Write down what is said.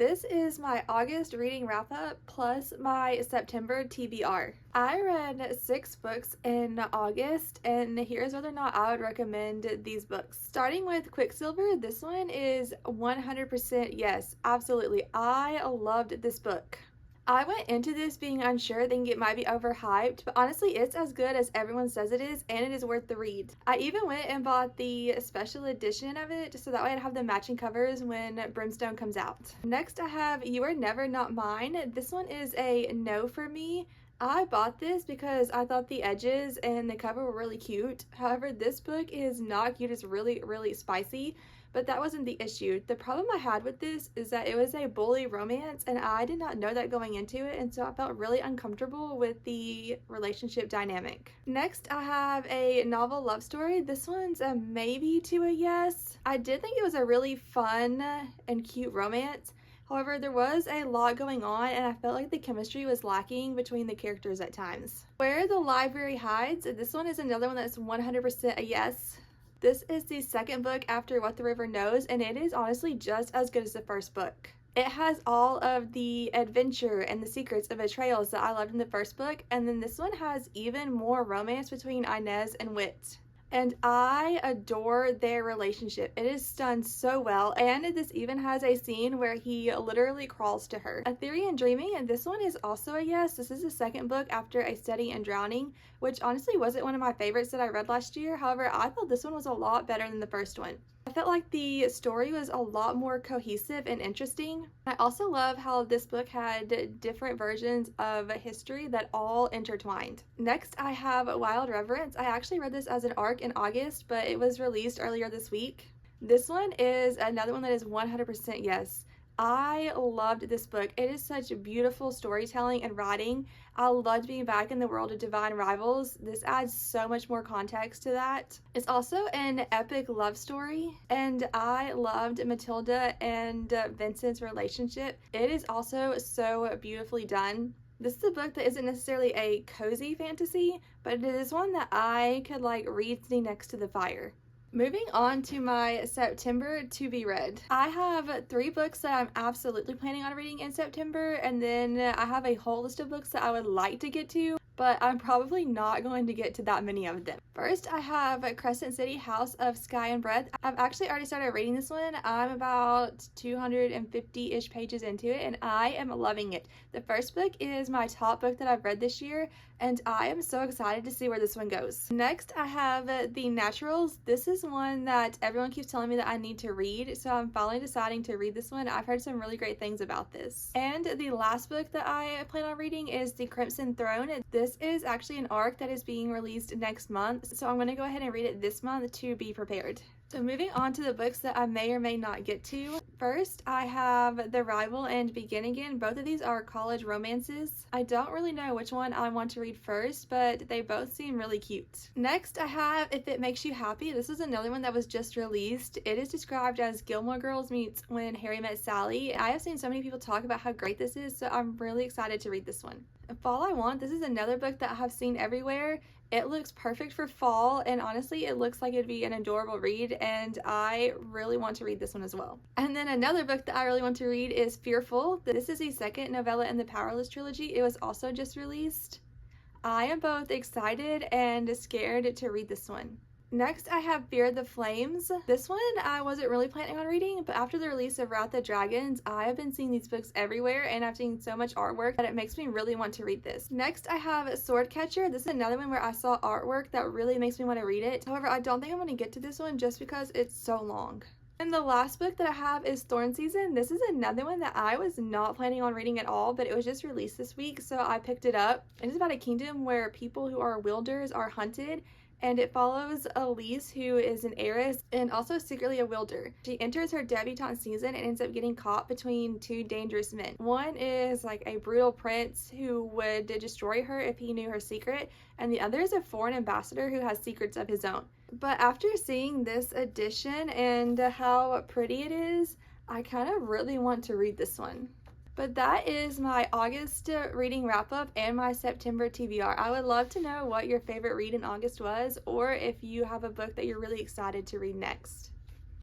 This is my August reading wrap up plus my September TBR. I read 6 books in August, and here's whether or not I would recommend these books. Starting with Quicksilver, this one is 100% yes, absolutely. I loved this book. I went into this being unsure, thinking it might be overhyped, but honestly it's as good as everyone says it is, and it is worth the read. I even went and bought the special edition of it so that way I'd have the matching covers when Brimstone comes out. Next I have You Are Never Not Mine. This one is a no for me. I bought this because I thought the edges and the cover were really cute. However, this book is not cute. It's really spicy, but that wasn't the issue. The problem I had with this is that it was a bully romance, and I did not know that going into it, and so I felt really uncomfortable with the relationship dynamic. Next, I have a novel love story. This one's a maybe to a yes. I did think it was a really fun and cute romance. However, there was a lot going on, and I felt like the chemistry was lacking between the characters at times. Where the Library Hides, this one is another one that's 100% a yes. This is the second book after What the River Knows, and it is honestly just as good as the first book. It has all of the adventure and the secrets of betrayals that I loved in the first book, and then this one has even more romance between Inez and Wit. And I adore their relationship. It is done so well, and this even has a scene where he literally crawls to her. A Theory in Dreaming, and this one is also a yes. This is the second book after A Study in Drowning, which honestly wasn't one of my favorites that I read last year. However, I thought this one was a lot better than the first one. I felt like the story was a lot more cohesive and interesting. I also love how this book had different versions of history that all intertwined. Next, I have Wild Reverence. I actually read this as an ARC in August, but it was released earlier this week. This one is another one that is 100% yes. I loved this book. It is such beautiful storytelling and writing. I loved being back in the world of Divine Rivals. This adds so much more context to that. It's also an epic love story, and I loved Matilda and Vincent's relationship. It is also so beautifully done. This is a book that isn't necessarily a cozy fantasy, but it is one that I could read sitting next to the fire. Moving on to my September to be read. I have 3 books that I'm absolutely planning on reading in September, and then I have a whole list of books that I would like to get to, but I'm probably not going to get to that many of them. First, I have Crescent City House of Sky and Breath. I've actually already started reading this one. I'm about 250-ish pages into it, and I am loving it. The first book is my top book that I've read this year, and I am so excited to see where this one goes. Next, I have The Naturals. This is one that everyone keeps telling me that I need to read, so I'm finally deciding to read this one. I've heard some really great things about this. And the last book that I plan on reading is The Crimson Throne. This is actually an ARC that is being released next month, so I'm going to go ahead and read it this month to be prepared. So moving on to the books that I may or may not get to. First, I have The Rival and Begin Again. Both of these are college romances. I don't really know which one I want to read first, but they both seem really cute. Next, I have If It Makes You Happy. This is another one that was just released. It is described as Gilmore Girls meets When Harry Met Sally. I have seen so many people talk about how great this is, so I'm really excited to read this one. Fall I Want. This is another book that I have seen everywhere. It looks perfect for fall, and honestly it looks like it'd be an adorable read, and I really want to read this one as well. And then another book that I really want to read is Fearful. This is the second novella in the Powerless trilogy. It was also just released. I am both excited and scared to read this one. Next, I have Fear the Flames. This one I wasn't really planning on reading, but after the release of Wrath of Dragons, I have been seeing these books everywhere, and I've seen so much artwork that it makes me really want to read this. Next, I have Swordcatcher. This is another one where I saw artwork that really makes me want to read it. However, I don't think I'm going to get to this one just because it's so long. And the last book that I have is Thorn Season. This is another one that I was not planning on reading at all, but it was just released this week, so I picked it up. It is about a kingdom where people who are wielders are hunted, and it follows Elise, who is an heiress and also secretly a wielder. She enters her debutante season and ends up getting caught between 2 dangerous men. One is a brutal prince who would destroy her if he knew her secret, and the other is a foreign ambassador who has secrets of his own. But after seeing this edition and how pretty it is, I kind of really want to read this one. But that is my August reading wrap up and my September TBR. I would love to know what your favorite read in August was, or if you have a book that you're really excited to read next.